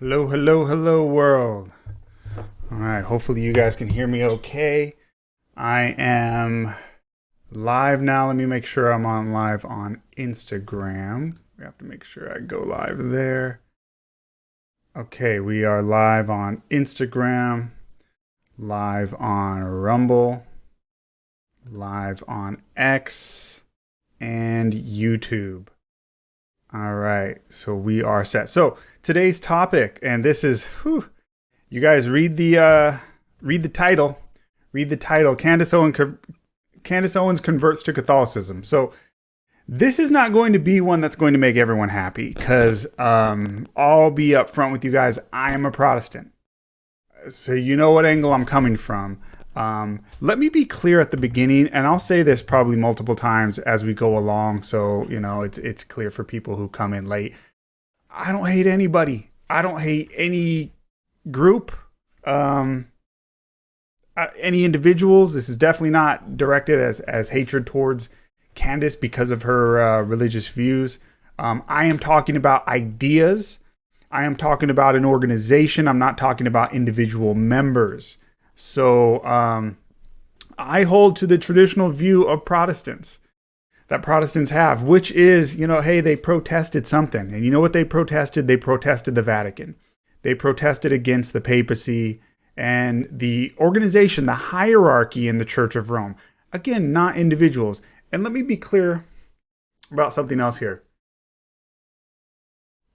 Hello, hello, hello, world. All right, hopefully you guys can hear me okay. I am live now. Let me make sure I'm on live on Instagram. We have to make sure I go live there. Okay, we are live on Instagram, live on Rumble, live on X, and YouTube. All right, so we are set. So today's topic, and this is, you guys read the title. Read the title. Candace Owens converts to Catholicism. So this is not going to be one that's going to make everyone happy, because I'll be upfront with you guys. I am a Protestant, so you know what angle I'm coming from. Let me be clear at the beginning, and I'll say this probably multiple times as we go along, so you know it's clear for people who come in late. I don't hate anybody. I don't hate any group, any individuals. This is definitely not directed as hatred towards Candace because of her religious views. I am talking about ideas. I am talking about an organization. I'm not talking about individual members. So I hold to the traditional view of Protestants that Protestants have, which is, hey, they protested something. And you know what they protested? They protested the Vatican. They protested against the papacy and the organization, the hierarchy in the Church of Rome. Again, not individuals. And let me be clear about something else here.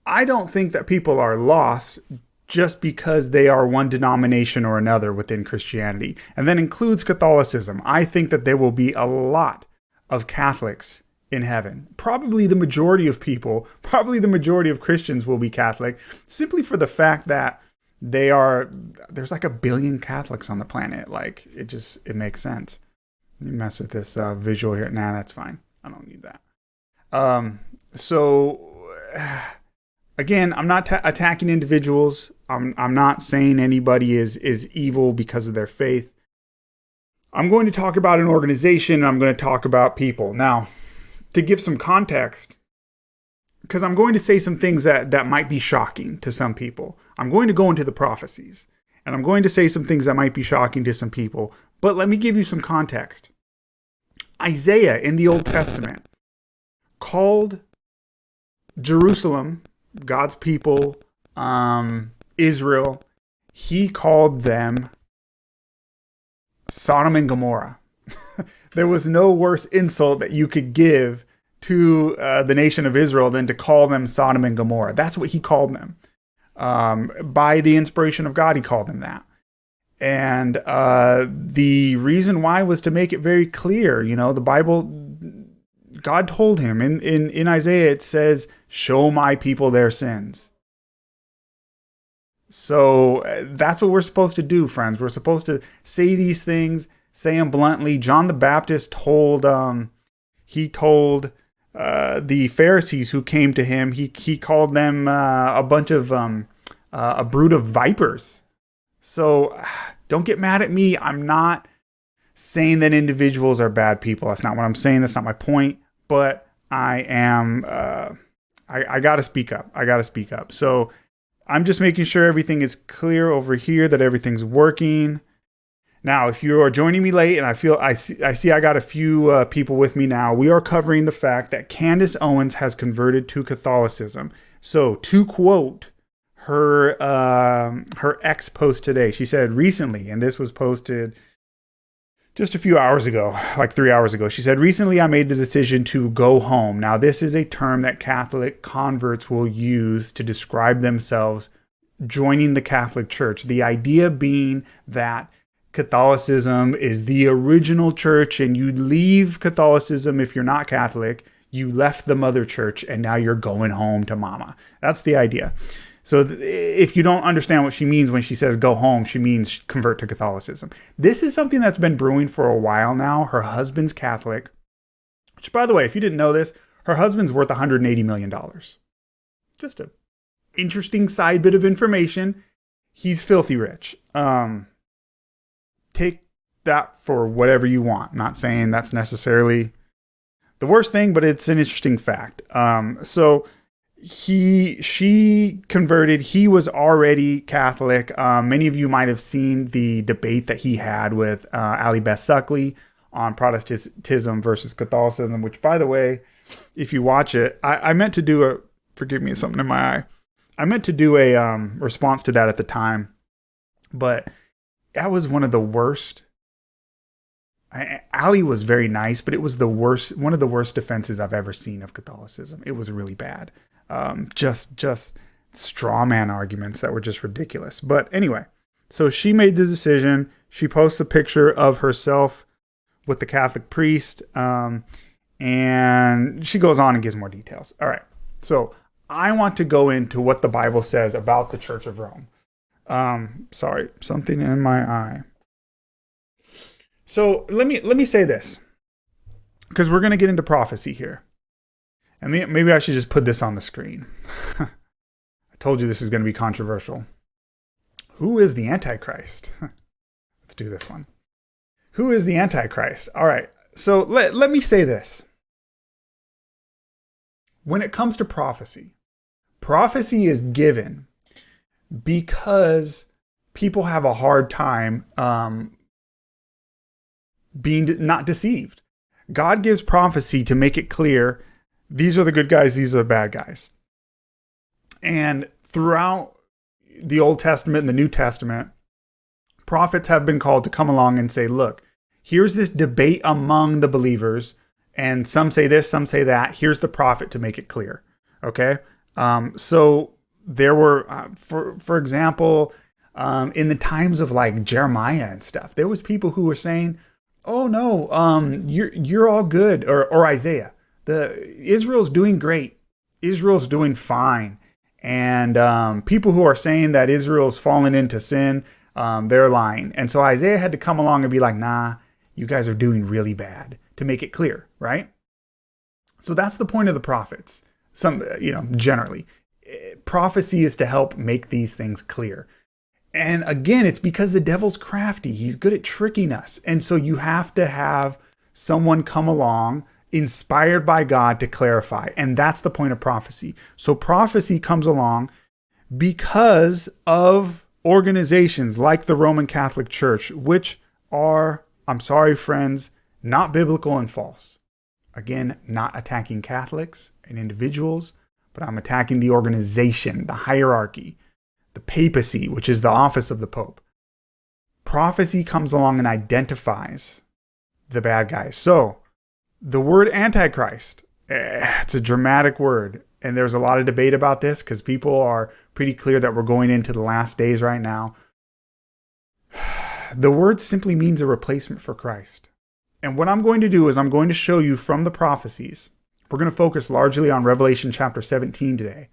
I don't think that people are lost just because they are one denomination or another within Christianity. And that includes Catholicism. I think that there will be a lot of Catholics in heaven. Probably the majority of people, probably the majority of Christians will be Catholic, simply for the fact that there's like 1 billion Catholics on the planet. Like, it makes sense. Let me mess with this visual here. Nah, that's fine. I don't need that. Again, I'm not attacking individuals. I'm not saying anybody is evil because of their faith. I'm going to talk about an organization, and I'm going to talk about people. Now, to give some context, because I'm going to say some things that might be shocking to some people. I'm going to go into the prophecies, and I'm going to say some things that might be shocking to some people. But let me give you some context. Isaiah in the Old Testament called Jerusalem, God's people, Israel, he called them Sodom and Gomorrah. There was no worse insult that you could give to the nation of Israel than to call them Sodom and Gomorrah. That's what he called them. By the inspiration of God, he called them that. And the reason why was to make it very clear. The Bible, God told him in Isaiah, it says, show my people their sins. So that's what we're supposed to do, friends. We're supposed to say these things, say them bluntly. John the Baptist told the Pharisees who came to him, he called them a bunch of a brood of vipers. So don't get mad at me. I'm not saying that individuals are bad people. That's not what I'm saying. That's not my point. But I am, I got to speak up. I got to speak up. So I'm just making sure everything is clear over here, that everything's working. Now, if you are joining me late, and I see I got a few people with me now, we are covering the fact that Candace Owens has converted to Catholicism. So to quote her ex post today, she said recently, and this was posted just a few hours ago, like 3 hours ago. She said, recently I made the decision to go home. Now, this is a term that Catholic converts will use to describe themselves joining the Catholic Church. The idea being that Catholicism is the original church, and you leave Catholicism if you're not Catholic. You left the mother church, and now you're going home to mama. That's the idea. So if you don't understand what she means when she says go home, she means convert to Catholicism. This is something that's been brewing for a while now. Her husband's Catholic, which, by the way, if you didn't know this, her husband's worth $180 million. Just an interesting side bit of information. He's filthy rich. Take that for whatever you want. I'm not saying that's necessarily the worst thing, but it's an interesting fact. So She converted. He was already Catholic. Many of you might have seen the debate that he had with Ali Beth Suckley on Protestantism versus Catholicism, which, by the way, if you watch it, I meant to do a, forgive me, something in my eye. I meant to do a response to that at the time, but that was one of the worst. Ali was very nice, but it was the worst, one of the worst defenses I've ever seen of Catholicism. It was really bad. Just straw man arguments that were just ridiculous. But anyway, so she made the decision. She posts a picture of herself with the Catholic priest, and she goes on and gives more details. All right, so I want to go into what the Bible says about the Church of Rome. Sorry, something in my eye. So let me say this, because we're going to get into prophecy here. And maybe I should just put this on the screen. I told you this is going to be controversial. Who is the Antichrist? Let's do this one. Who is the Antichrist? All right. So let me say this. When it comes to prophecy, prophecy is given because people have a hard time being not deceived. God gives prophecy to make it clear these are the good guys, these are the bad guys. And throughout the Old Testament and the New Testament, prophets have been called to come along and say, look, here's this debate among the believers, and some say this, some say that. Here's the prophet to make it clear. Okay? So there were, for example, in the times of like Jeremiah and stuff, there was people who were saying, oh no, you're all good, or Isaiah. Israel's doing great. Israel's doing fine. And people who are saying that Israel's fallen into sin, they're lying. And so Isaiah had to come along and be like, nah, you guys are doing really bad, to make it clear, right? So that's the point of the prophets. Generally, prophecy is to help make these things clear. And again, it's because the devil's crafty. He's good at tricking us. And so you have to have someone come along inspired by God to clarify. And that's the point of prophecy. So prophecy comes along because of organizations like the Roman Catholic Church, which are, I'm sorry, friends, not biblical and false. Again, not attacking Catholics and individuals, but I'm attacking the organization, the hierarchy, the papacy, which is the office of the Pope. Prophecy comes along and identifies the bad guys. So the word Antichrist, it's a dramatic word. And there's a lot of debate about this because people are pretty clear that we're going into the last days right now. The word simply means a replacement for Christ. And what I'm going to do is I'm going to show you from the prophecies. We're going to focus largely on Revelation chapter 17 today.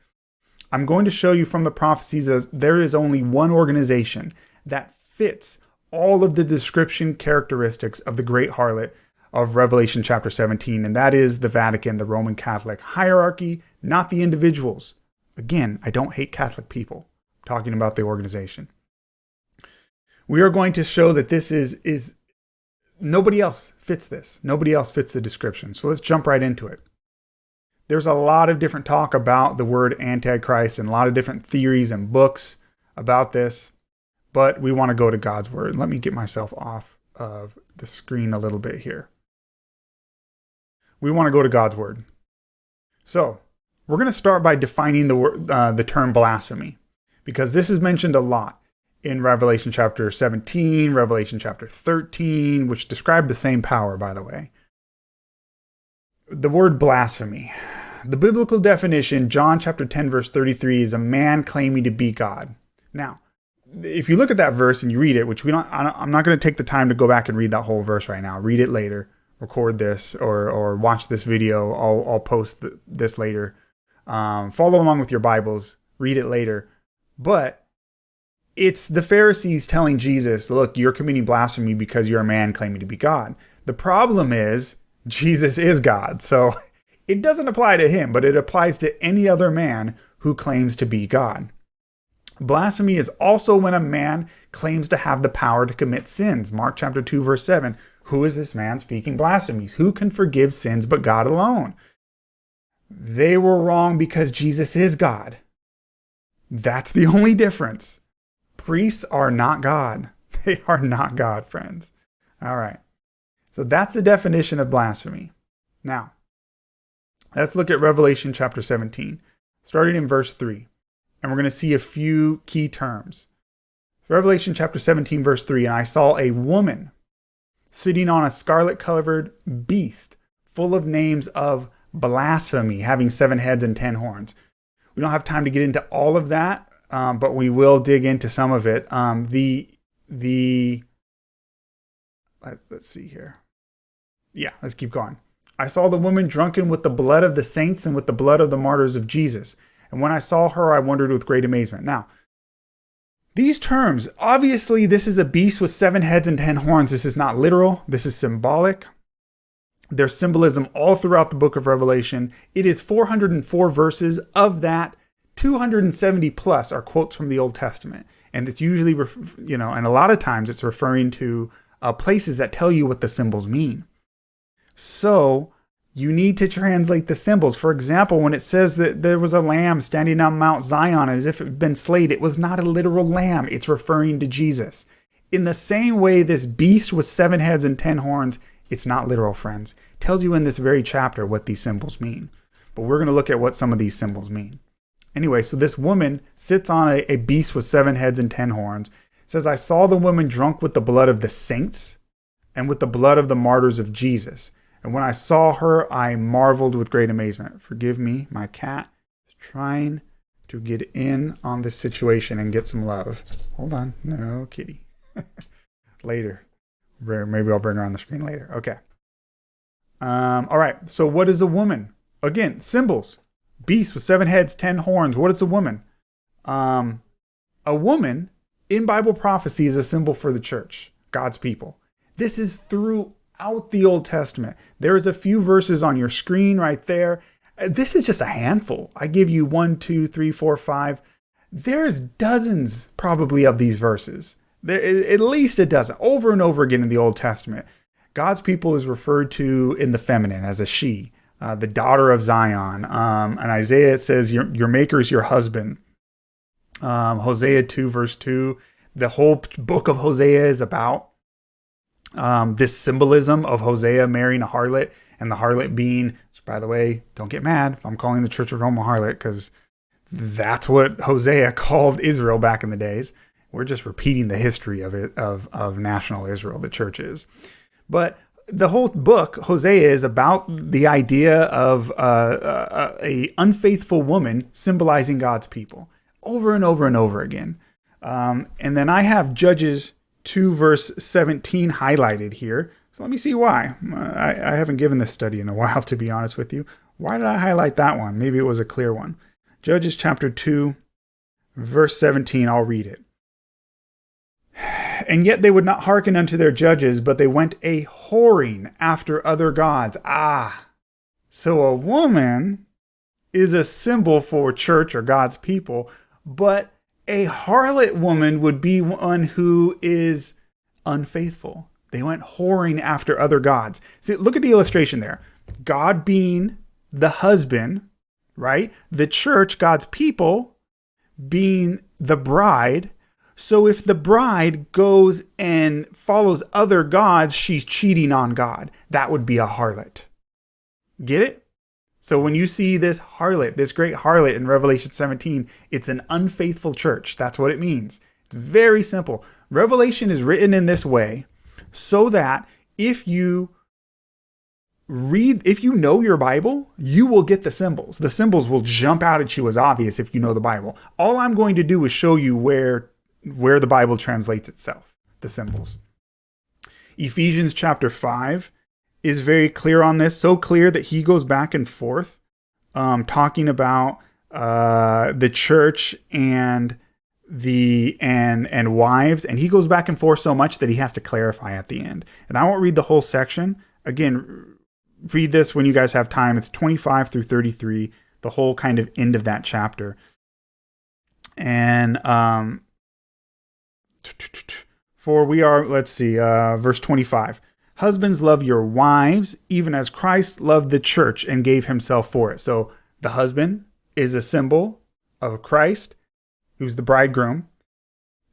I'm going to show you from the prophecies as there is only one organization that fits all of the description characteristics of the Great Harlot of Revelation chapter 17, and that is the Vatican, the Roman Catholic hierarchy, not the individuals. Again, I don't hate Catholic people. I'm talking about the organization. We are going to show that this is nobody else fits this. Nobody else fits the description. So let's jump right into it. There's a lot of different talk about the word Antichrist and a lot of different theories and books about this, but we want to go to God's word. Let me get myself off of the screen a little bit here. We want to go to God's word. So we're going to start by defining the term blasphemy, because this is mentioned a lot in Revelation chapter 17, Revelation chapter 13, which describe the same power, by the way. The word blasphemy. The biblical definition, John chapter 10, verse 33, is a man claiming to be God. Now, if you look at that verse and you read it, which I'm not going to take the time to go back and read that whole verse right now. Read it later. Record this or watch this video. I'll post this later. Follow along with your Bibles. Read it later. But it's the Pharisees telling Jesus, look, you're committing blasphemy because you're a man claiming to be God. The problem is Jesus is God. So it doesn't apply to him, but it applies to any other man who claims to be God. Blasphemy is also when a man claims to have the power to commit sins. Mark chapter 2, verse 7. Who is this man speaking blasphemies? Who can forgive sins but God alone? They were wrong because Jesus is God. That's the only difference. Priests are not God. They are not God, friends. All right. So that's the definition of blasphemy. Now, let's look at Revelation chapter 17, starting in verse 3. And we're going to see a few key terms. Revelation chapter 17, verse 3. And I saw a woman sitting on a scarlet-colored beast, full of names of blasphemy, having 7 heads and 10 horns. We don't have time to get into all of that, but we will dig into some of it. Let's see here. Yeah, let's keep going. I saw the woman drunken with the blood of the saints and with the blood of the martyrs of Jesus. And when I saw her, I wondered with great amazement. Now, these terms, obviously, this is a beast with 7 heads and 10 horns. This is not literal. This is symbolic. There's symbolism all throughout the book of Revelation. It is 404 verses. Of that, 270 plus are quotes from the Old Testament. And it's usually, and a lot of times it's referring to places that tell you what the symbols mean. So you need to translate the symbols. For example, when it says that there was a lamb standing on Mount Zion as if it had been slain, it was not a literal lamb. It's referring to Jesus. In the same way, this beast with 7 heads and 10 horns, it's not literal, friends. It tells you in this very chapter what these symbols mean. But we're going to look at what some of these symbols mean. Anyway, so this woman sits on a beast with 7 heads and 10 horns. It says, I saw the woman drunk with the blood of the saints and with the blood of the martyrs of Jesus. And when I saw her, I marveled with great amazement. Forgive me, my cat is trying to get in on this situation and get some love. Hold on. No, kitty. Later. Maybe I'll bring her on the screen later. Okay. All right. So what is a woman? Again, symbols. Beast with 7 heads, 10 horns. What is a woman? A woman in Bible prophecy is a symbol for the church, God's people. This is throughout the Old Testament. There's a few verses on your screen right there. This is just a handful. I give you 1, 2, 3, 4, 5. There's dozens probably of these verses. At least a dozen, over and over again in the Old Testament. God's people is referred to in the feminine as a she, the daughter of Zion. And Isaiah, it says, your maker is your husband. Hosea 2, verse 2. The whole book of Hosea is about this symbolism of Hosea marrying a harlot, and the harlot being, by the way, don't get mad if I'm calling the Church of Rome a harlot, because that's what Hosea called Israel back in the days. We're just repeating the history of it, of national Israel, the church is. But the whole book, Hosea, is about the idea of a unfaithful woman symbolizing God's people over and over and over again. And then I have Judges 2 verse 17 highlighted here. So let me see why. I haven't given this study in a while, to be honest with you. Why did I highlight that one? Maybe it was a clear one. Judges chapter 2 verse 17. I'll read it. And yet they would not hearken unto their judges, but they went a whoring after other gods. So a woman is a symbol for church or God's people, but a harlot woman would be one who is unfaithful. They went whoring after other gods. See, look at the illustration there. God being the husband, right? The church, God's people, being the bride. So if the bride goes and follows other gods, she's cheating on God. That would be a harlot. Get it? So when you see this harlot, this great harlot in Revelation 17, it's an unfaithful church. That's what it means. It's very simple. Revelation is written in this way so that if you know your Bible, you will get the symbols. The symbols will jump out at you as obvious if you know the Bible. All I'm going to do is show you where the Bible translates itself, the symbols. Ephesians chapter 5 is very clear on this, so clear that he goes back and forth talking about the church and wives, and he goes back and forth so much that he has to clarify at the end. And I won't read the whole section. Again, read this when you guys have time. It's 25 through 33, the whole kind of end of that chapter. And for we are, let's see, verse 25. Husbands, love your wives, even as Christ loved the church and gave himself for it. So the husband is a symbol of Christ, who's the bridegroom,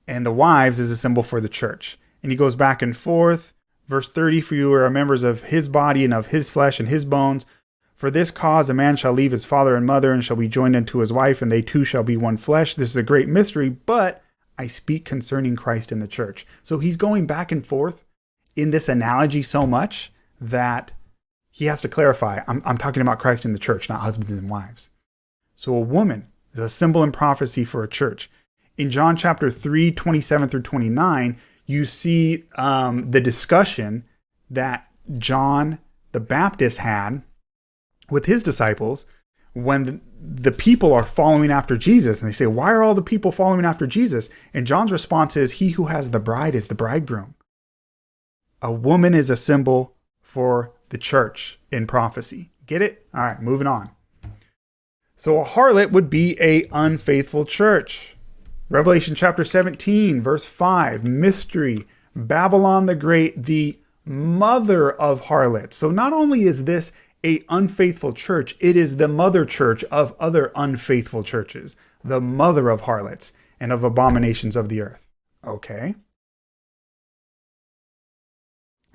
and the wives is a symbol for the church. And he goes back and forth. Verse 30, for you are members of his body and of his flesh and his bones. For this cause a man shall leave his father and mother and shall be joined unto his wife, and they two shall be one flesh. This is a great mystery, but I speak concerning Christ and the church. So he's going back and forth in this analogy so much that he has to clarify. I'm talking about Christ and the church, not husbands and wives. So a woman is a symbol and prophecy for a church. In John chapter 3, 27 through 29, you see the discussion that John the Baptist had with his disciples when the people are following after Jesus. And they say, why are all the people following after Jesus? And John's response is, he who has the bride is the bridegroom. A woman is a symbol for the church in prophecy. Get it? All right, moving on. So a harlot would be an unfaithful church. Revelation chapter 17, verse 5, mystery, Babylon the Great, the mother of harlots. So not only is this an unfaithful church, it is the mother church of other unfaithful churches, the mother of harlots and of abominations of the earth. Okay.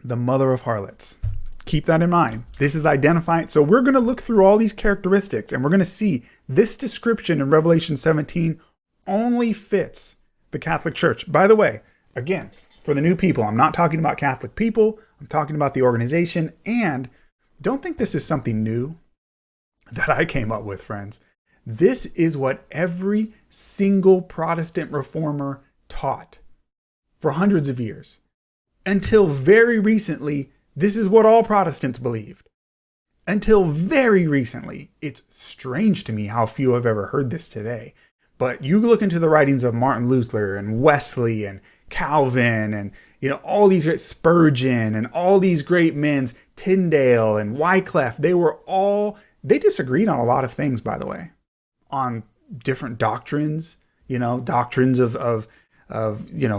The mother of harlots. Keep that in mind. This is identifying. So we're going to look through all these characteristics and we're going to see this description in Revelation 17 only fits the Catholic Church. By the way, again, for the new people, I'm not talking about Catholic people. I'm talking about the organization. And don't think this is something new that I came up with, friends. This is what every single Protestant reformer taught for hundreds of years. Until very recently, this is what all Protestants believed. Until very recently. It's strange to me how few have ever heard this today. But you look into the writings of Martin Luther and Wesley and Calvin and all these great Spurgeon and all these great men, Tyndale and Wycliffe, they disagreed on a lot of things, by the way, on different doctrines, doctrines of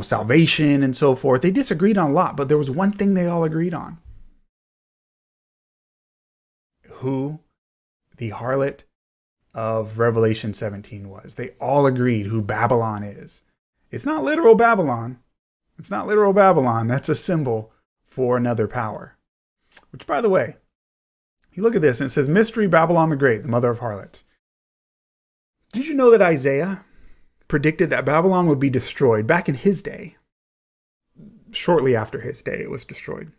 salvation and so forth. They disagreed on a lot, but there was one thing they all agreed on. Who the harlot of Revelation 17 was. They all agreed who Babylon is. It's not literal Babylon. It's not literal Babylon. That's a symbol for another power. Which, by the way, you look at this and it says, Mystery Babylon the Great, the mother of harlots. Did you know that Isaiah predicted that Babylon would be destroyed back in his day? Shortly after his day, it was destroyed.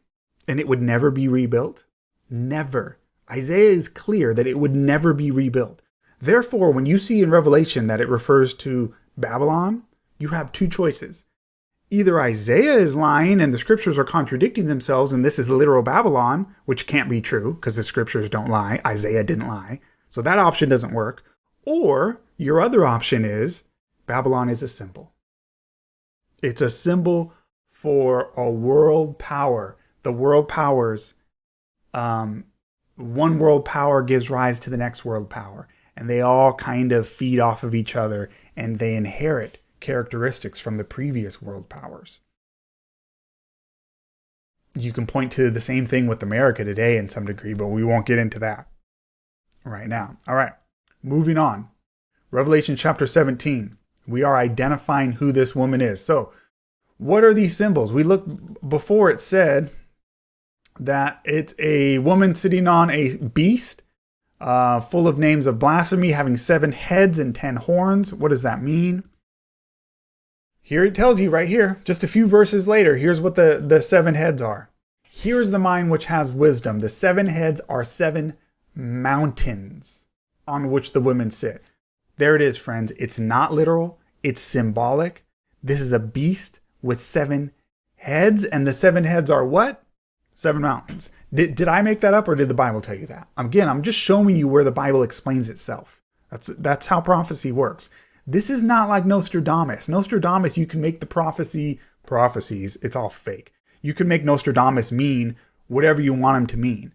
And it would never be rebuilt? Never. Isaiah is clear that it would never be rebuilt. Therefore, when you see in Revelation that it refers to Babylon, you have two choices. Either Isaiah is lying and the scriptures are contradicting themselves and this is literal Babylon, which can't be true because the scriptures don't lie. Isaiah didn't lie. So that option doesn't work. Or your other option is Babylon is a symbol. It's a symbol for a world power. The world powers, one world power gives rise to the next world power. And they all kind of feed off of each other and they inherit characteristics from the previous world powers. You can point to the same thing with America today in some degree, but we won't get into that right now. All right, moving on. Revelation chapter 17. We are identifying who this woman is. So what are these symbols? We looked before, it said that it's a woman sitting on a beast full of names of blasphemy, having 7 heads and 10 horns. What does that mean? Here it tells you right here, just a few verses later, here's what the 7 heads are. Here's the mind which has wisdom. The 7 heads are 7 mountains on which the women sit. There it is, friends. It's not literal. It's symbolic. This is a beast with 7 heads, and the 7 heads are what? 7 mountains. Did I make that up or did the Bible tell you that? Again, I'm just showing you where the Bible explains itself. That's how prophecy works. This is not like Nostradamus. Nostradamus, you can make the prophecies, it's all fake. You can make Nostradamus mean whatever you want him to mean.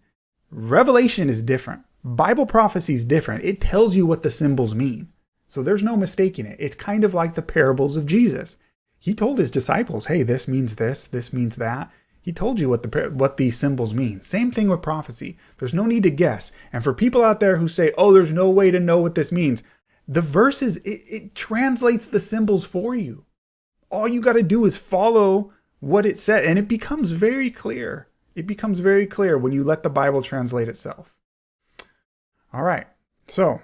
Revelation is different. Bible prophecy is different. It tells you what the symbols mean. So there's no mistaking it. It's kind of like the parables of Jesus. He told his disciples, hey, this means this means that. He told you what these symbols mean. Same thing with prophecy. There's no need to guess. And for people out there who say, oh, there's no way to know what this means, the verses, it translates the symbols for you. All you got to do is follow what it said, and it becomes very clear. It becomes very clear when you let the Bible translate itself. All right, so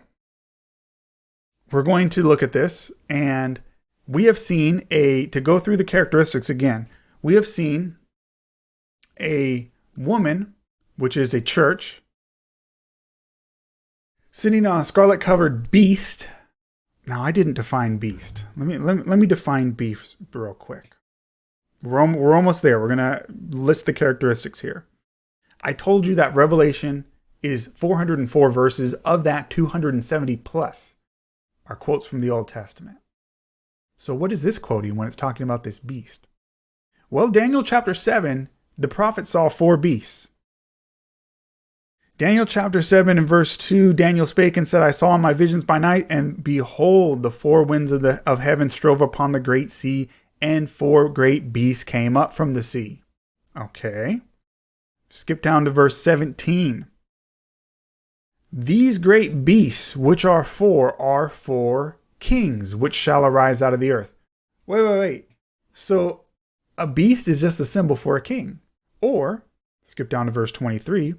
we're going to look at this, and we have seen to go through the characteristics again, we have seen a woman, which is a church, sitting on a scarlet-covered beast. Now, I didn't define beast. Let me define beast real quick. We're almost there. We're going to list the characteristics here. I told you that Revelation is 404 verses. Of that, 270 plus are quotes from the Old Testament. So what is this quoting when it's talking about this beast? Well, Daniel chapter 7, the prophet saw 4 beasts. Daniel chapter 7 and verse 2, Daniel spake and said, I saw in my visions by night, and behold, the 4 winds of heaven strove upon the great sea, and 4 great beasts came up from the sea. Okay. Skip down to verse 17. These great beasts, which are 4 kings, which shall arise out of the earth. Wait. So a beast is just a symbol for a king. Or, skip down to verse 23.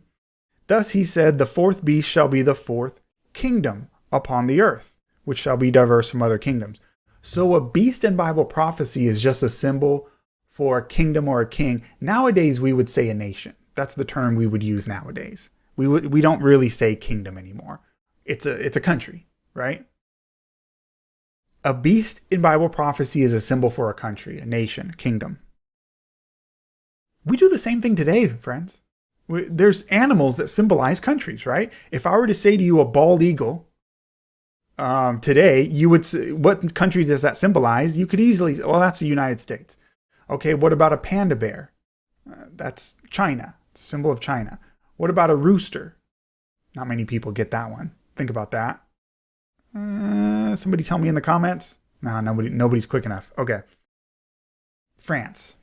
Thus he said, the 4th beast shall be the 4th kingdom upon the earth, which shall be diverse from other kingdoms. So a beast in Bible prophecy is just a symbol for a kingdom or a king. Nowadays, we would say a nation. That's the term we would use nowadays. We don't really say kingdom anymore. It's a country, right? A beast in Bible prophecy is a symbol for a country, a nation, a kingdom. We do the same thing today, friends. There's animals that symbolize countries, right? If I were to say to you a bald eagle today, you would say, what country does that symbolize? You could easily say, well, that's the United States. Okay, what about a panda bear? That's China. It's a symbol of China. What about a rooster? Not many people get that one. Think about that. Somebody tell me in the comments. No, nobody's quick enough. Okay. France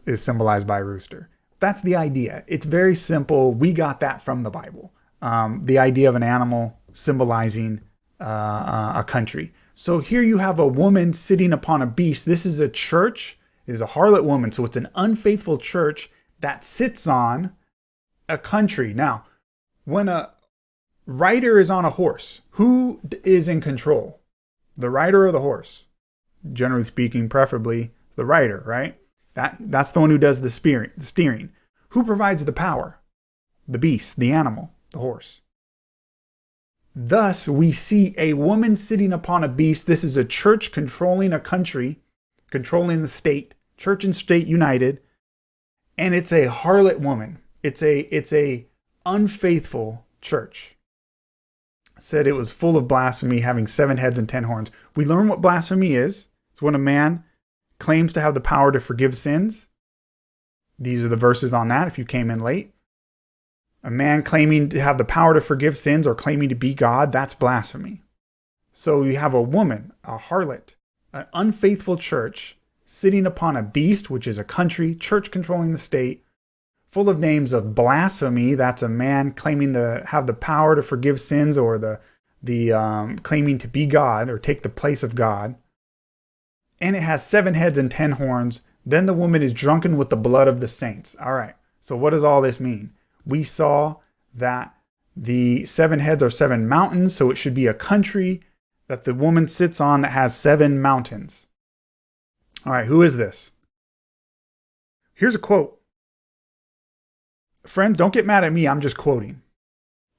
is symbolized by a rooster. That's the idea. It's very simple. We got that from the Bible. The idea of an animal symbolizing a country. So here you have a woman sitting upon a beast. This is a church. It is a harlot woman. So it's an unfaithful church that sits on a country. Now, when a rider is on a horse, who is in control? The rider or the horse? Generally speaking, preferably the rider, right? That's the one who does the steering. Who provides the power? The beast, the animal, the horse. Thus, we see a woman sitting upon a beast. This is a church controlling a country, controlling the state, church and state united. And it's a harlot woman. It's a unfaithful church. Said it was full of blasphemy, having 7 heads and 10 horns. We learn what blasphemy is. It's when a man claims to have the power to forgive sins. These are the verses on that if you came in late. A man claiming to have the power to forgive sins or claiming to be God, that's blasphemy. So you have a woman, a harlot, an unfaithful church sitting upon a beast, which is a country, church controlling the state, full of names of blasphemy. That's a man claiming to have the power to forgive sins or the claiming to be God or take the place of God. And it has 7 heads and 10 horns. Then the woman is drunken with the blood of the saints. All right. So what does all this mean? We saw that the 7 heads are 7 mountains. So it should be a country that the woman sits on that has 7 mountains. All right. Who is this? Here's a quote. Friends, don't get mad at me. I'm just quoting.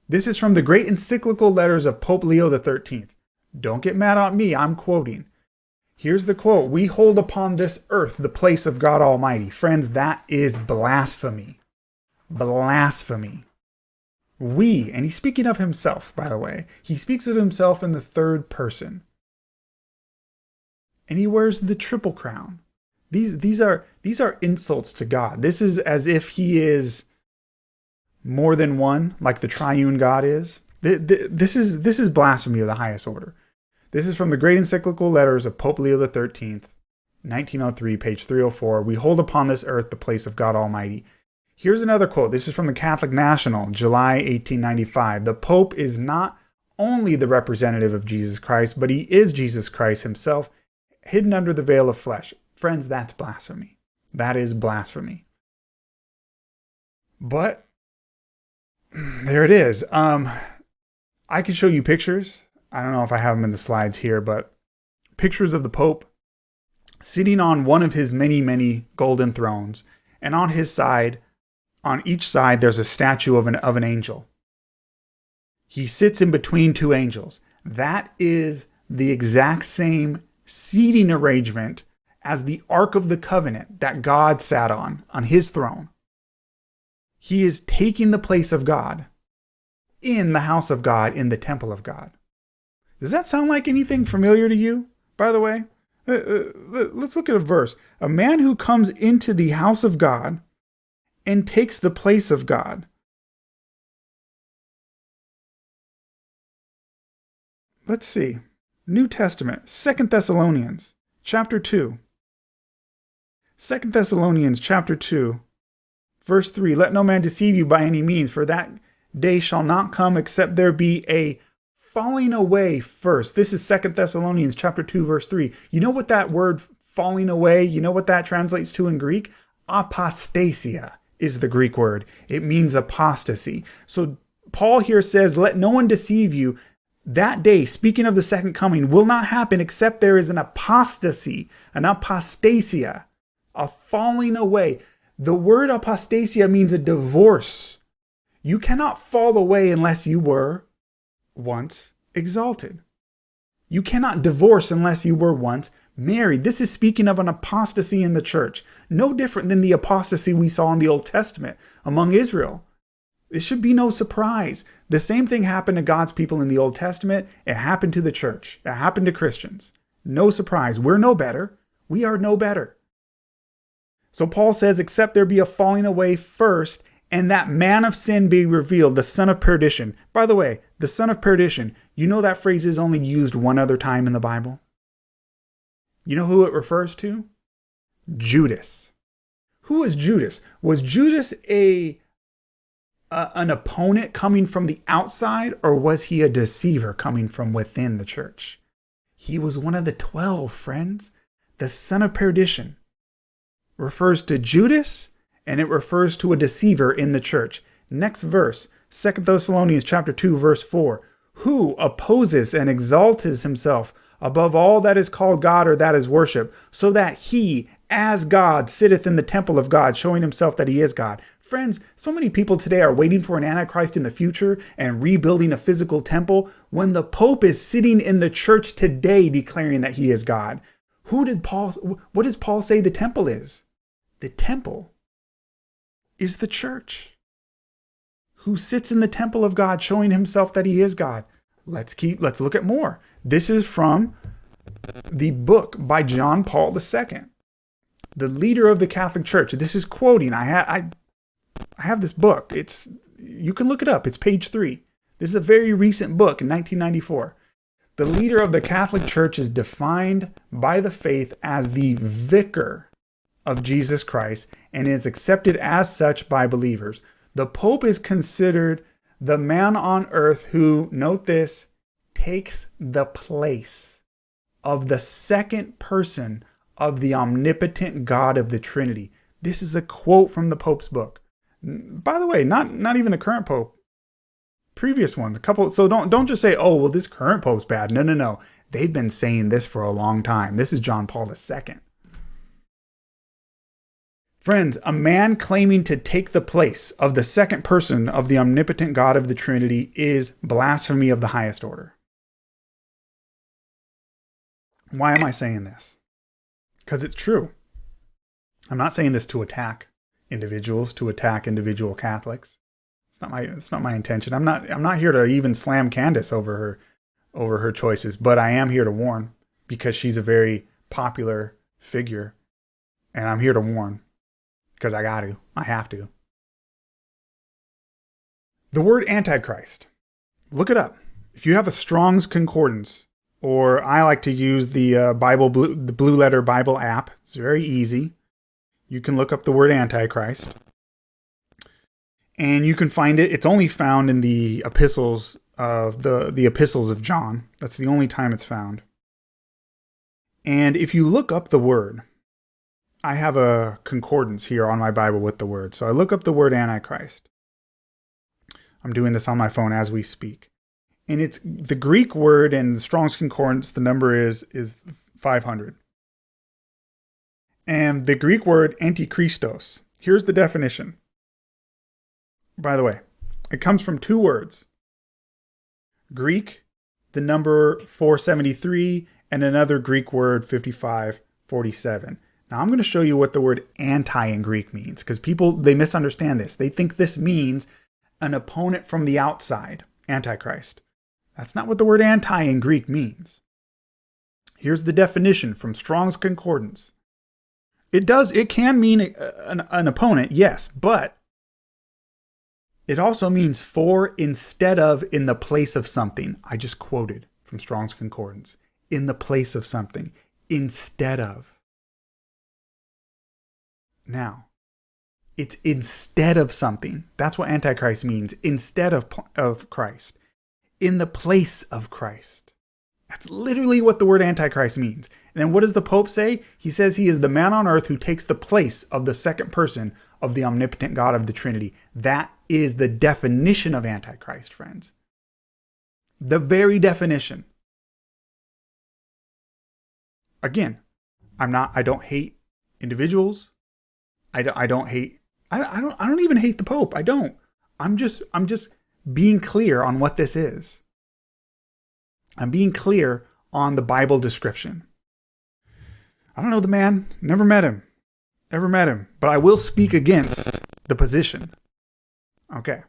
This is from the great encyclical letters of Pope Leo XIII. Don't get mad at me. I'm quoting. Here's the quote. We hold upon this earth the place of God Almighty. Friends, that is blasphemy. Blasphemy. We, and he's speaking of himself, by the way. He speaks of himself in the 3rd person. And he wears the triple crown. These are insults to God. This is as if he is more than one, like the triune God is. This is blasphemy of the highest order. This is from the great encyclical letters of Pope Leo XIII. 1903, page 304. We hold upon this earth the place of God Almighty. Here's another quote. This is from the Catholic National, July 1895. The Pope is not only the representative of Jesus Christ, but he is Jesus Christ himself, hidden under the veil of flesh. Friends, that's blasphemy. That is blasphemy. But there it is. I could show you pictures. I don't know if I have them in the slides here, but pictures of the Pope sitting on one of his many, many golden thrones. And on his side, on each side, there's a statue of an angel. He sits in between two angels. That is the exact same seating arrangement as the Ark of the Covenant that God sat on his throne. He is taking the place of God in the house of God, in the temple of God. Does that sound like anything familiar to you, by the way? Let's look at a verse. A man who comes into the house of God and takes the place of God. Let's see. New Testament, 2 Thessalonians, chapter 2. 2 Thessalonians, chapter 2, verse 3. Let no man deceive you by any means, for that day shall not come except there be a falling away first. This is 2 Thessalonians, chapter 2, verse 3. You know what that word falling away, you know what that translates to in Greek? Apostasia is the Greek word. It means apostasy. So Paul here says, let no one deceive you. That day, speaking of the second coming, will not happen except there is an apostasy, an apostasia, a falling away. The word apostasia means a divorce. You cannot fall away unless you were once exalted. You cannot divorce unless you were once married. This is speaking of an apostasy in the church. No different than the apostasy we saw in the Old Testament among Israel. It should be no surprise. The same thing happened to God's people in the Old Testament. It happened to the church. It happened to Christians. No surprise. We're no better. We are no better. So Paul says, except there be a falling away first, and that man of sin be revealed, the son of perdition. By the way, the son of perdition, you know that phrase is only used one other time in the Bible? You know who it refers to? Judas. Who was Judas? Was Judas an opponent coming from the outside, or was he a deceiver coming from within the church? He was one of the 12, friends. The son of perdition refers to Judas, and it refers to a deceiver in the church. Next verse, 2 Thessalonians chapter 2, verse 4. Who opposes and exalts himself above all that is called God or that is worship, so that he, as God, sitteth in the temple of God, showing himself that he is God. Friends, so many people today are waiting for an Antichrist in the future and rebuilding a physical temple when the Pope is sitting in the church today declaring that he is God. What does Paul say the temple is? The temple is the church, who sits in the temple of God, showing himself that he is God. Let's look at more. This is from the book by John Paul II, the leader of the Catholic Church. This is quoting. I have this book. You can look it up. It's page 3. This is a very recent book in 1994. The leader of the Catholic Church is defined by the faith as the vicar of Jesus Christ and is accepted as such by believers. The Pope is considered the man on earth who, note this, takes the place of the second person of the omnipotent God of the Trinity. This is a quote from the Pope's book. By the way, not even the current Pope. Previous ones, a couple. So don't just say, oh, well, this current Pope's bad. No. They've been saying this for a long time. This is John Paul II. Friends, a man claiming to take the place of the second person of the omnipotent God of the Trinity is blasphemy of the highest order. Why am I saying this? Because it's true. I'm not saying this to attack individuals, to attack individual Catholics. It's not my intention. I'm not here to even slam Candace over her choices, but I am here to warn, because she's a very popular figure, and I'm here to warn. Because I have to. The word Antichrist, look it up. If you have a Strong's Concordance or I like to use the the Blue Letter Bible app. It's very easy. You can look up the word Antichrist, and you can find it. It's only found in the epistles of the epistles of John. That's the only time it's found. And if you look up the word, I have a concordance here on my Bible with the word. So I look up the word Antichrist. I'm doing this on my phone as we speak. And it's the Greek word, and the Strong's Concordance, the number is 500. And the Greek word antichristos, here's the definition. By the way, it comes from two words. Greek, the number 473, and another Greek word 5547. Now I'm going to show you what the word anti in Greek means, because people, they misunderstand this. They think this means an opponent from the outside, Antichrist. That's not what the word anti in Greek means. Here's the definition from Strong's Concordance. It can mean an opponent, yes, but it also means for, instead of, in the place of something. I just quoted from Strong's Concordance. In the place of something. Instead of. Now, it's instead of something. That's what Antichrist means. Instead of Christ. In the place of Christ. That's literally what the word Antichrist means. And then what does the Pope say? He says he is the man on earth who takes the place of the second person of the omnipotent God of the Trinity. That is the definition of Antichrist, friends. The very definition. Again, I don't hate individuals. I don't even hate the Pope. I don't. I'm just being clear on what this is. I'm being clear on the Bible description. I don't know the man. Never met him. But I will speak against the position. Okay.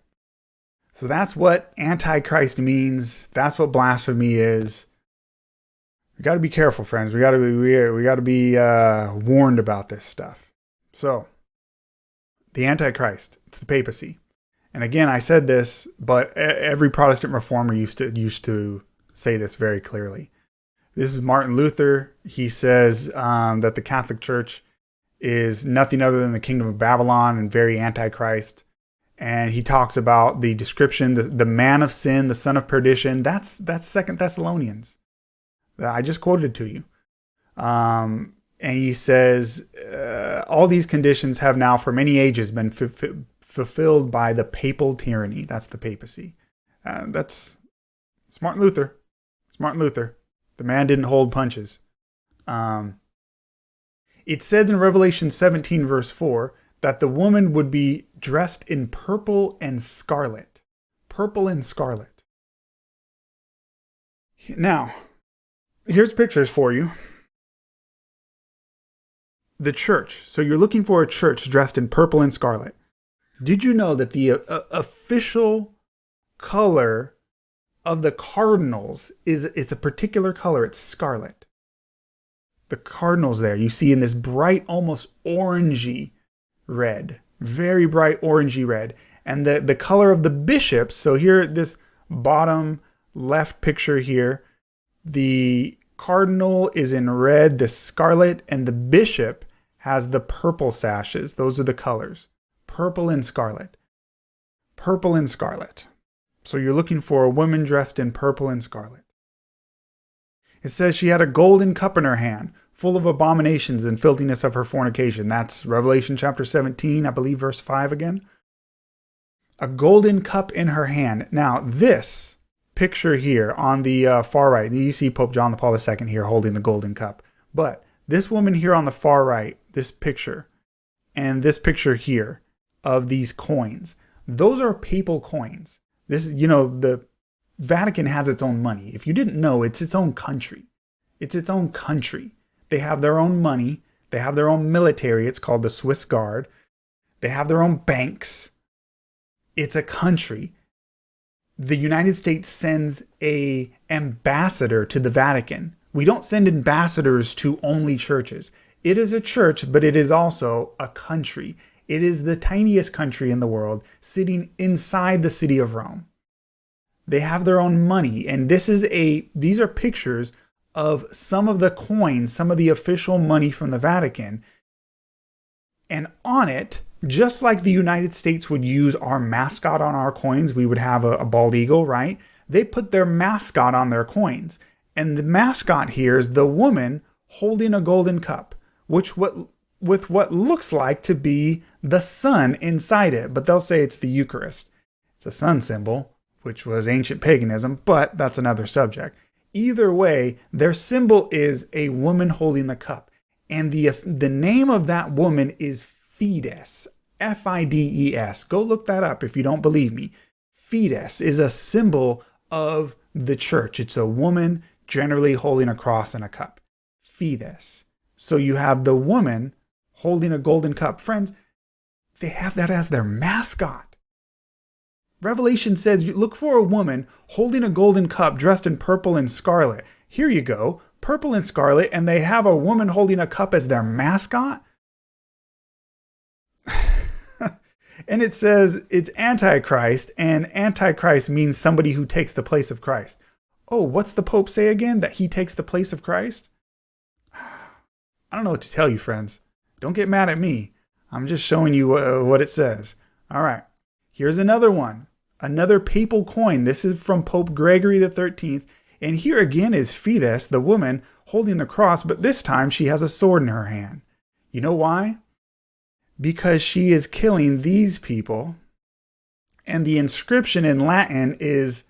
So that's what Antichrist means. That's what blasphemy is. We got to be careful, friends. We got to be warned about this stuff. So, the Antichrist, it's the papacy. And again, I said this, but every Protestant reformer used to say this very clearly. This is Martin Luther. He says that the Catholic Church is nothing other than the kingdom of Babylon and very Antichrist. And he talks about the description, the man of sin, the son of perdition. That's 2 Thessalonians. I just quoted it to you. And he says, all these conditions have now for many ages been fulfilled by the papal tyranny. That's the papacy. It's Martin Luther. It's Martin Luther. The man didn't hold punches. It says in Revelation 17 verse 4 that the woman would be dressed in purple and scarlet. Purple and scarlet. Now, here's pictures for you. The church. So you're looking for a church dressed in purple and scarlet. Did you know that the official color of the Cardinals is a particular color? It's scarlet. The Cardinals there, you see in this bright, almost orangey red. Very bright orangey red. And the color of the bishops, so here, this bottom left picture here, the cardinal is in red, the scarlet, and the bishop has the purple sashes. Those are the colors. Purple and scarlet. Purple and scarlet. So you're looking for a woman dressed in purple and scarlet. It says she had a golden cup in her hand, full of abominations and filthiness of her fornication. That's Revelation chapter 17, I believe verse 5 again. A golden cup in her hand. Now this picture here on the far right, you see Pope John Paul II here holding the golden cup. But this woman here on the far right, this picture, and this picture here of these coins, those are papal coins. This, the Vatican has its own money. If you didn't know, it's its own country. It's its own country. They have their own money. They have their own military. It's called the Swiss Guard. They have their own banks. It's a country. The United States sends an ambassador to the Vatican. We don't send ambassadors to only churches. It is a church, but it is also a country. It is the tiniest country in the world, sitting inside the city of Rome. They have their own money, and these are pictures of some of the coins, some of the official money from the Vatican. And on it, just like the United States would use our mascot on our coins, we would have a bald eagle, right? They put their mascot on their coins. And the mascot here is the woman holding a golden cup, with what looks like to be the sun inside it. But they'll say it's the Eucharist. It's a sun symbol, which was ancient paganism, but that's another subject. Either way, their symbol is a woman holding the cup. And the name of that woman is Fides, Fides. Go look that up if you don't believe me. Fides is a symbol of the church. It's a woman generally holding a cross and a cup. Fides. So you have the woman holding a golden cup. Friends, they have that as their mascot. Revelation says, you look for a woman holding a golden cup dressed in purple and scarlet. Here you go, purple and scarlet, and they have a woman holding a cup as their mascot? And it says it's Antichrist, and Antichrist means somebody who takes the place of Christ. Oh, what's the Pope say again? That he takes the place of Christ? I don't know what to tell you, friends. Don't get mad at me. I'm just showing you what it says. All right. Here's another one. Another papal coin. This is from Pope Gregory the 13th. And here again is Fides, the woman, holding the cross, but this time she has a sword in her hand. You know why? Because she is killing these people. And the inscription in Latin is,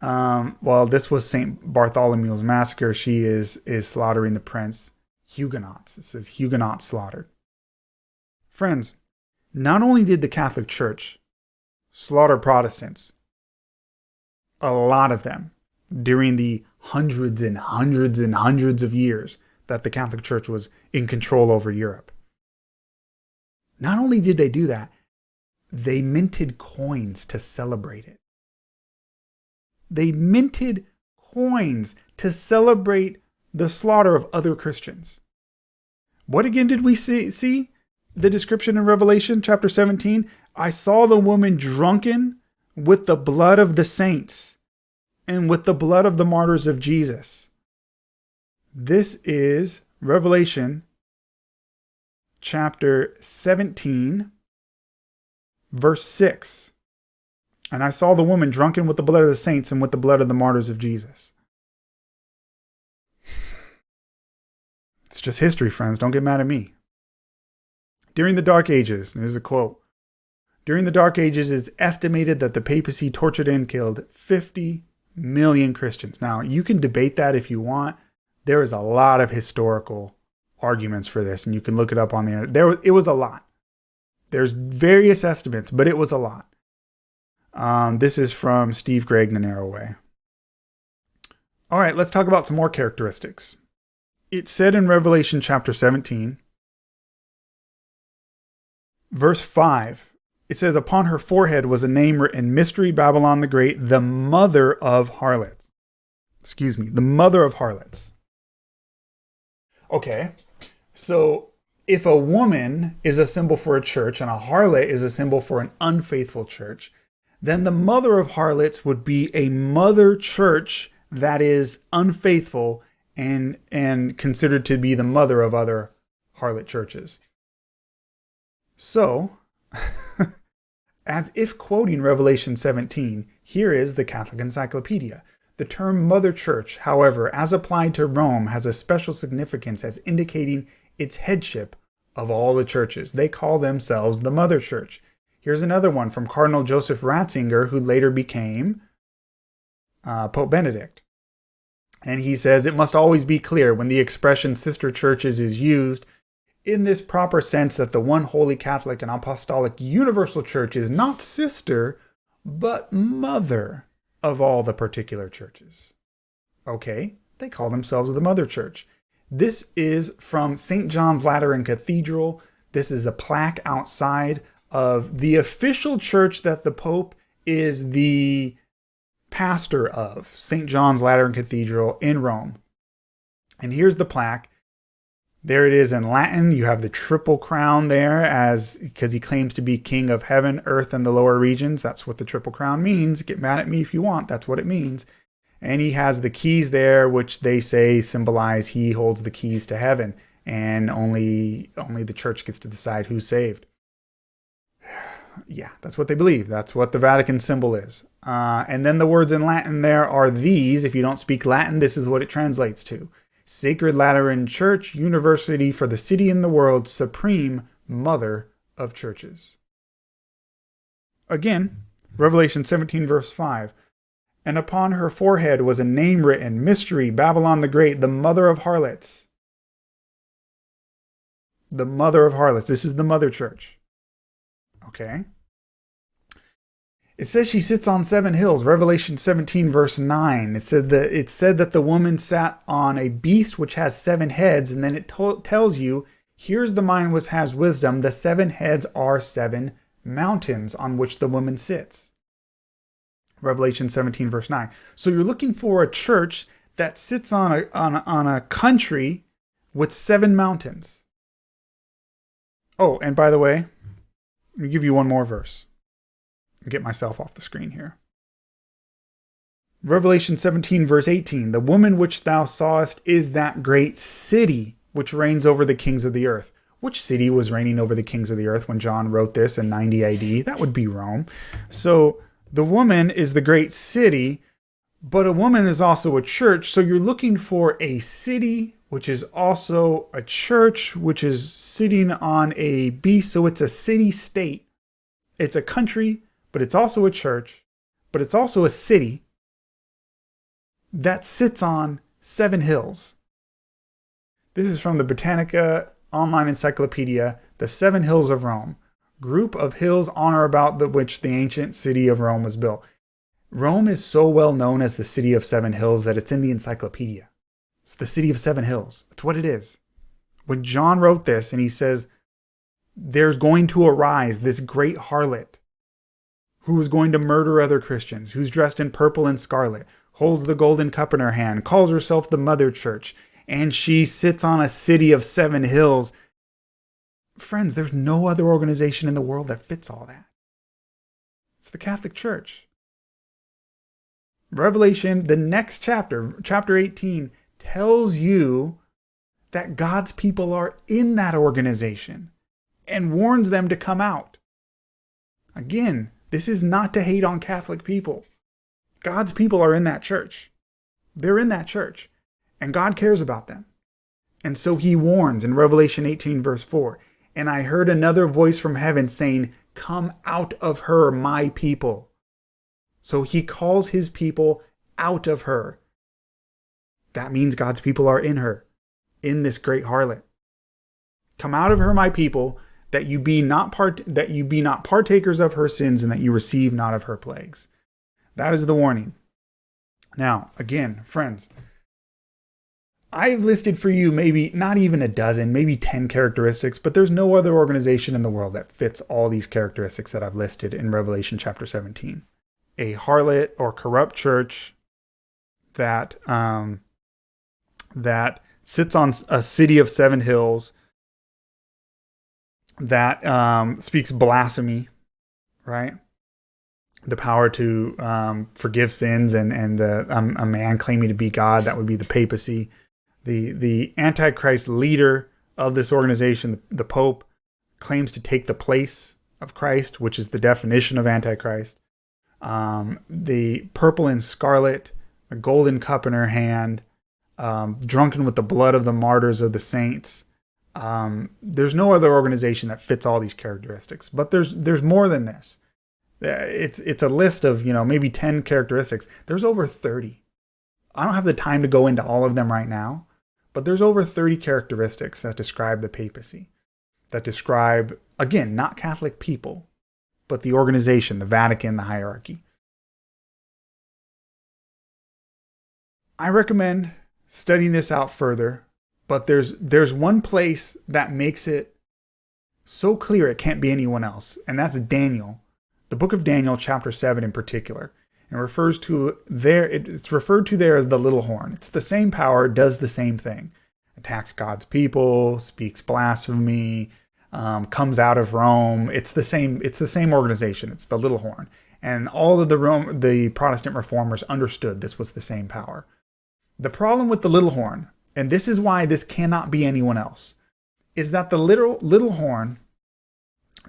this was St. Bartholomew's Massacre. She is slaughtering the prince. Huguenots. It says Huguenots slaughtered. Friends, not only did the Catholic Church slaughter Protestants, a lot of them, during the hundreds and hundreds and hundreds of years that the Catholic Church was in control over Europe. Not only did they do that, they minted coins to celebrate it. They minted coins to celebrate the slaughter of other Christians. What again did we see? The description in Revelation chapter 17. I saw the woman drunken with the blood of the saints and with the blood of the martyrs of Jesus. This is Revelation chapter 17, verse 6. And I saw the woman drunken with the blood of the saints and with the blood of the martyrs of Jesus. It's just history, friends. Don't get mad at me. During the Dark Ages, this is a quote. During the Dark Ages, it's estimated that the papacy tortured and killed 50 million Christians. Now, you can debate that if you want. There is a lot of historical arguments for this, and you can look it up on the internet. It was a lot. There's various estimates, but it was a lot. This is from Steve Gregg, The Narrow Way. All right, let's talk about some more characteristics. It said in Revelation chapter 17, verse 5, it says, upon her forehead was a name written, Mystery Babylon the Great, the mother of harlots. The mother of harlots. Okay, so if a woman is a symbol for a church and a harlot is a symbol for an unfaithful church, then the mother of harlots would be a mother church that is unfaithful and considered to be the mother of other harlot churches. So, as if quoting Revelation 17, here is the Catholic Encyclopedia. The term mother church, however, as applied to Rome, has a special significance as indicating its headship of all the churches. They call themselves the mother church. Here's another one from Cardinal Joseph Ratzinger, who later became Pope Benedict. And he says, it must always be clear when the expression sister churches is used in this proper sense that the one holy Catholic and apostolic universal church is not sister, but mother of all the particular churches. Okay, they call themselves the mother church. This is from St. John's Lateran Cathedral. This is the plaque outside of the official church that the Pope is the pastor of, St. John's Lateran Cathedral in Rome. And here's the plaque. There it is in Latin. You have the triple crown there because he claims to be king of heaven, earth, and the lower regions. That's what the triple crown means. Get mad at me if you want. That's what it means. And he has the keys there, which they say symbolize he holds the keys to heaven. And only the church gets to decide who's saved. Yeah, that's what they believe. That's what the Vatican symbol is. And then the words in Latin there are these. If you don't speak Latin, this is what it translates to. Sacred Lateran Church, University for the City and the World, Supreme Mother of Churches. Again, Revelation 17, verse 5. And upon her forehead was a name written, Mystery, Babylon the Great, the mother of harlots. The mother of harlots. This is the mother church. Okay. It says she sits on 7 hills. Revelation 17, verse 9. It said that the woman sat on a beast which has 7 heads, and then it tells you, here's the mind which has wisdom. The 7 heads are 7 mountains on which the woman sits. Revelation 17, verse 9. So you're looking for a church that sits on a country with 7 mountains. Oh, and by the way, let me give you one more verse. Get myself off the screen here. Revelation 17, verse 18. The woman which thou sawest is that great city which reigns over the kings of the earth. Which city was reigning over the kings of the earth when John wrote this in 90 AD? That would be Rome. So the woman is the great city, but a woman is also a church. So you're looking for a city which is also a church, which is sitting on a beast. So it's a city-state. It's a country, but it's also a church, but it's also a city that sits on 7 hills. This is from the Britannica Online Encyclopedia, The 7 Hills of Rome, group of hills on or about which the ancient city of Rome was built. Rome is so well known as the city of 7 hills that it's in the encyclopedia. It's the city of 7 hills. That's what it is. When John wrote this and he says, there's going to arise this great harlot who is going to murder other Christians, who's dressed in purple and scarlet, holds the golden cup in her hand, calls herself the Mother Church, and she sits on a city of 7 hills. Friends, there's no other organization in the world that fits all that. It's the Catholic Church. Revelation, the next chapter, chapter 18, tells you that God's people are in that organization and warns them to come out. Again, this is not to hate on Catholic people. God's people are in that church. They're in that church, and God cares about them. And so he warns in Revelation 18, verse 4, and I heard another voice from heaven saying, come out of her, my people. So he calls his people out of her. That means God's people are in her, in this great harlot. Come out of her, my people, that you be not partakers of her sins, and that you receive not of her plagues. That is the warning. Now, again, friends, I've listed for you maybe not even a dozen, maybe 10 characteristics, but there's no other organization in the world that fits all these characteristics that I've listed in Revelation chapter 17. A harlot or corrupt church that sits on a city of 7 hills, that speaks blasphemy, right? The power to forgive sins, and a man claiming to be God, that would be the papacy. The Antichrist leader of this organization, the Pope, claims to take the place of Christ, which is the definition of Antichrist. The purple and scarlet, a golden cup in her hand, drunken with the blood of the martyrs of the saints. There's no other organization that fits all these characteristics, but there's more than this. It's a list of, maybe 10 characteristics. There's over 30. I don't have the time to go into all of them right now, but there's over 30 characteristics that describe the papacy, that describe, again, not Catholic people, but the organization, the Vatican, the hierarchy. I recommend studying this out further, but there's one place that makes it so clear it can't be anyone else, and that's Daniel. The book of Daniel, chapter 7 in particular. And it's referred to there as the little horn. It's the same power, does the same thing. Attacks God's people, speaks blasphemy, comes out of Rome. It's the same organization. It's the little horn. And all of the Protestant reformers understood this was the same power. The problem with the little horn, and this is why this cannot be anyone else, is that the little horn,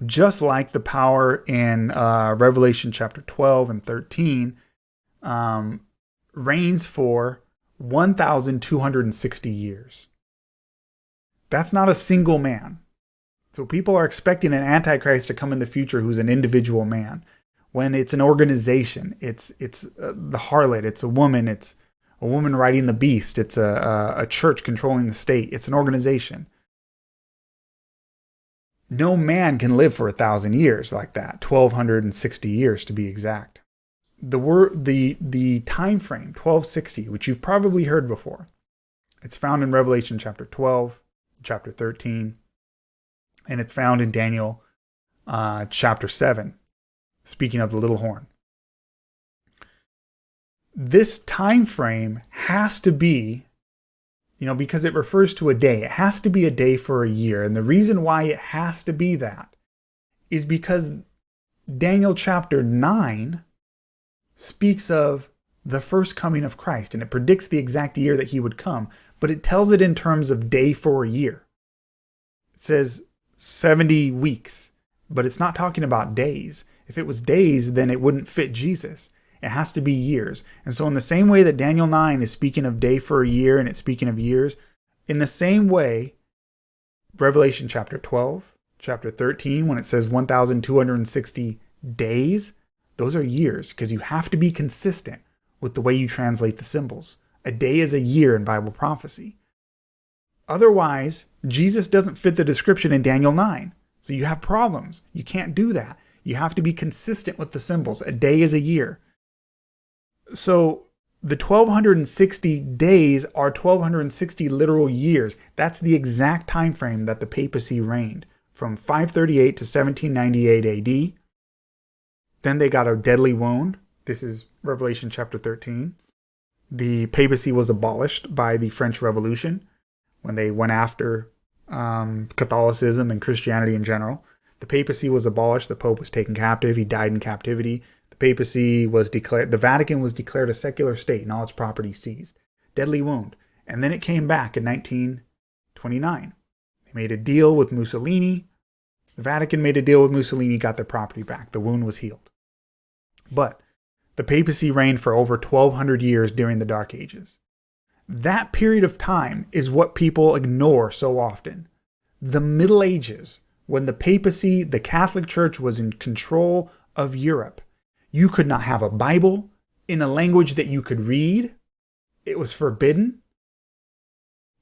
just like the power in Revelation chapter 12 and 13, reigns for 1,260 years. That's not a single man. So people are expecting an antichrist to come in the future who's an individual man, when it's an organization. It's the harlot. It's a woman riding the beast. It's a church controlling the state. It's an organization. No man can live for 1,000 years like that, 1,260 years to be exact. The time frame 1260, which you've probably heard before, it's found in Revelation chapter 12, chapter 13, and it's found in Daniel chapter 7, speaking of the little horn. This time frame has to be, because it refers to a day, it has to be a day for a year. And the reason why it has to be that is because Daniel chapter 9 speaks of the first coming of Christ, and it predicts the exact year that he would come, but it tells it in terms of day for a year. It says 70 weeks, but it's not talking about days. If it was days, then it wouldn't fit Jesus. It has to be years. And so in the same way that Daniel 9 is speaking of day for a year and it's speaking of years, in the same way, Revelation chapter 12, chapter 13, when it says 1,260 days, those are years, because you have to be consistent with the way you translate the symbols. A day is a year in Bible prophecy. Otherwise, Jesus doesn't fit the description in Daniel 9. So you have problems. You can't do that. You have to be consistent with the symbols. A day is a year. So the 1,260 days are 1,260 literal years. That's the exact time frame that the papacy reigned, from 538 to 1798 AD. Then they got a deadly wound. This is Revelation chapter 13. The papacy was abolished by the French Revolution when they went after Catholicism and Christianity in general. The papacy was abolished. The Pope was taken captive. He died in captivity. The papacy was declared, the Vatican was declared a secular state and all its property seized. Deadly wound. And then it came back in 1929. They made a deal with Mussolini. The Vatican made a deal with Mussolini, got their property back. The wound was healed. But the papacy reigned for over 1,200 years during the Dark Ages. That period of time is what people ignore so often. The Middle Ages, when the papacy, the Catholic Church, was in control of Europe. You could not have a Bible in a language that you could read. It was forbidden.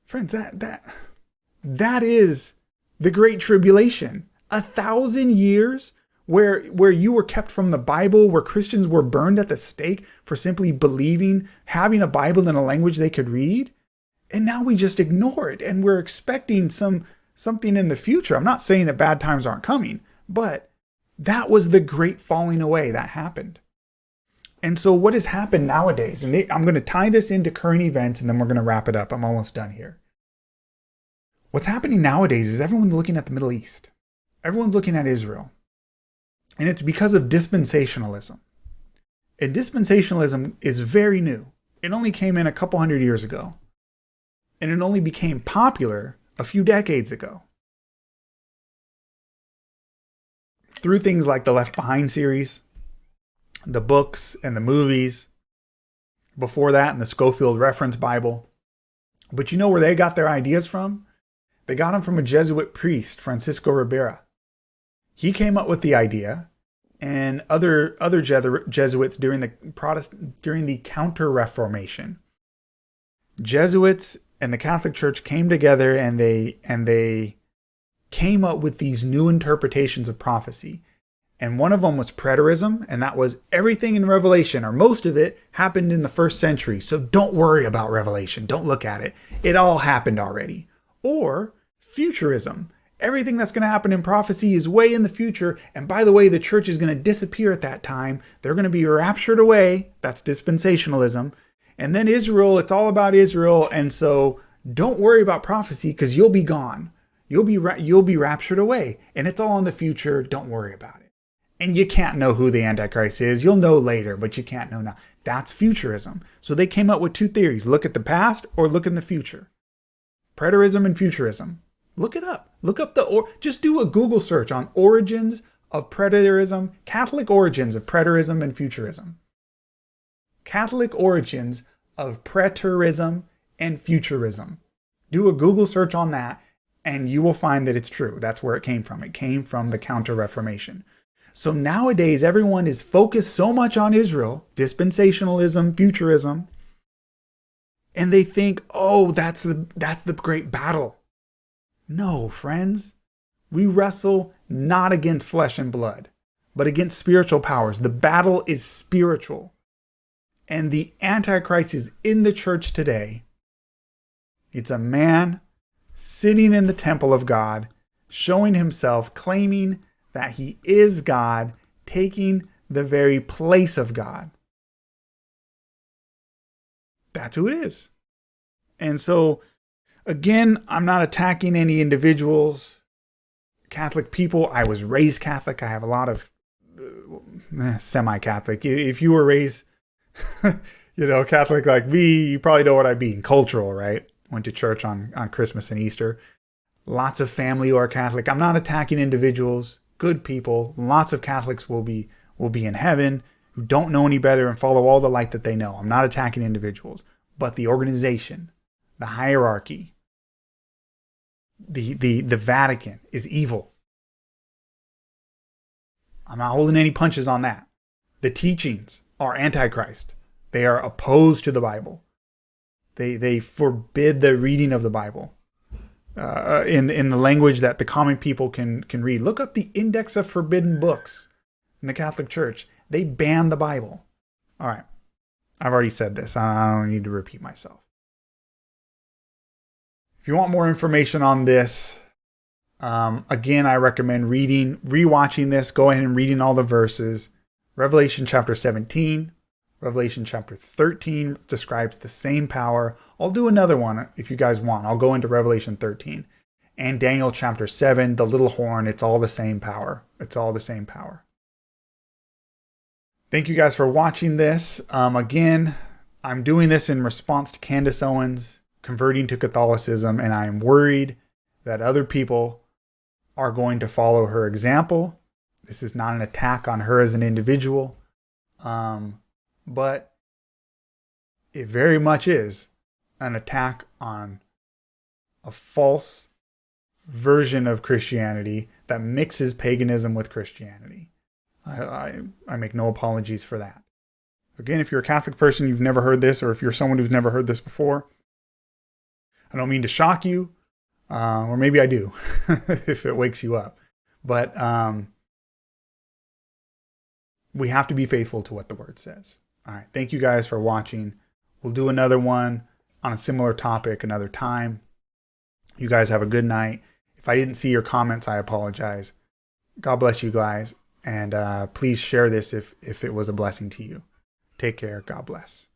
Friends, that is the Great Tribulation. 1,000 years where you were kept from the Bible, where Christians were burned at the stake for simply believing, having a Bible in a language they could read. And now we just ignore it, and we're expecting something in the future. I'm not saying that bad times aren't coming, but that was the great falling away that happened. And so what has happened nowadays, and I'm going to tie this into current events, and then we're going to wrap it up. I'm almost done here. What's happening nowadays is everyone's looking at the Middle East. Everyone's looking at Israel. And it's because of dispensationalism. And dispensationalism is very new. It only came in a couple hundred years ago. And it only became popular a few decades ago. Through things like the Left Behind series, the books and the movies. Before that, in the Schofield Reference Bible. But you know where they got their ideas from? They got them from a Jesuit priest, Francisco Ribera. He came up with the idea, and other Jesuits during the Counter-Reformation. Jesuits and the Catholic Church came together, and they came up with these new interpretations of prophecy. And one of them was preterism, and that was everything in Revelation, or most of it, happened in the first century. So don't worry about Revelation. Don't look at it. It all happened already. Or futurism. Everything that's going to happen in prophecy is way in the future. And by the way, the church is going to disappear at that time. They're going to be raptured away. That's dispensationalism. And then Israel, it's all about Israel. And so don't worry about prophecy because you'll be gone. You'll be raptured away. And it's all in the future. Don't worry about it. And you can't know who the Antichrist is. You'll know later, but you can't know now. That's futurism. So they came up with two theories. Look at the past or look in the future. Preterism and futurism. Look it up. Look up just do a Google search on origins of preterism, Catholic origins of preterism and futurism. Catholic origins of preterism and futurism. Do a Google search on that and you will find that it's true. That's where it came from. It came from the Counter-Reformation. So nowadays, everyone is focused so much on Israel, dispensationalism, futurism, and they think, oh, that's the great battle. No, friends. We wrestle not against flesh and blood, but against spiritual powers. The battle is spiritual. And the Antichrist is in the church today. It's a man sitting in the temple of God, showing himself, claiming that he is God, taking the very place of God. That's who it is. And so, again, I'm not attacking any individuals, Catholic people. I was raised Catholic. I have a lot of semi-Catholic. If you were raised, Catholic like me, you probably know what I mean. Cultural, right? Went to church on Christmas and Easter. Lots of family who are Catholic. I'm not attacking individuals. Good people. Lots of Catholics will be in heaven who don't know any better and follow all the light that they know. I'm not attacking individuals, but the organization, the hierarchy, the Vatican is evil. I'm not holding any punches on that. The teachings are Antichrist. They are opposed to the Bible. They forbid the reading of the Bible. In the language that the common people can read. Look up the Index of Forbidden Books in the Catholic Church. They ban the Bible. All right. I've already said this. I don't need to repeat myself. If you want more information on this, again, I recommend rewatching this. Go ahead and reading all the verses. Revelation chapter 17, Revelation chapter 13 describes the same power. I'll do another one if you guys want. I'll go into Revelation 13. And Daniel chapter 7, the little horn, it's all the same power. It's all the same power. Thank you guys for watching this. Again, I'm doing this in response to Candace Owens converting to Catholicism, and I'm worried that other people are going to follow her example. This is not an attack on her as an individual. But it very much is an attack on a false version of Christianity that mixes paganism with Christianity. I make no apologies for that. Again, if you're a Catholic person, you've never heard this, or if you're someone who's never heard this before, I don't mean to shock you, or maybe I do, if it wakes you up. But we have to be faithful to what the Word says. All right. Thank you guys for watching. We'll do another one on a similar topic another time. You guys have a good night. If I didn't see your comments, I apologize. God bless you guys. And please share this if it was a blessing to you. Take care. God bless.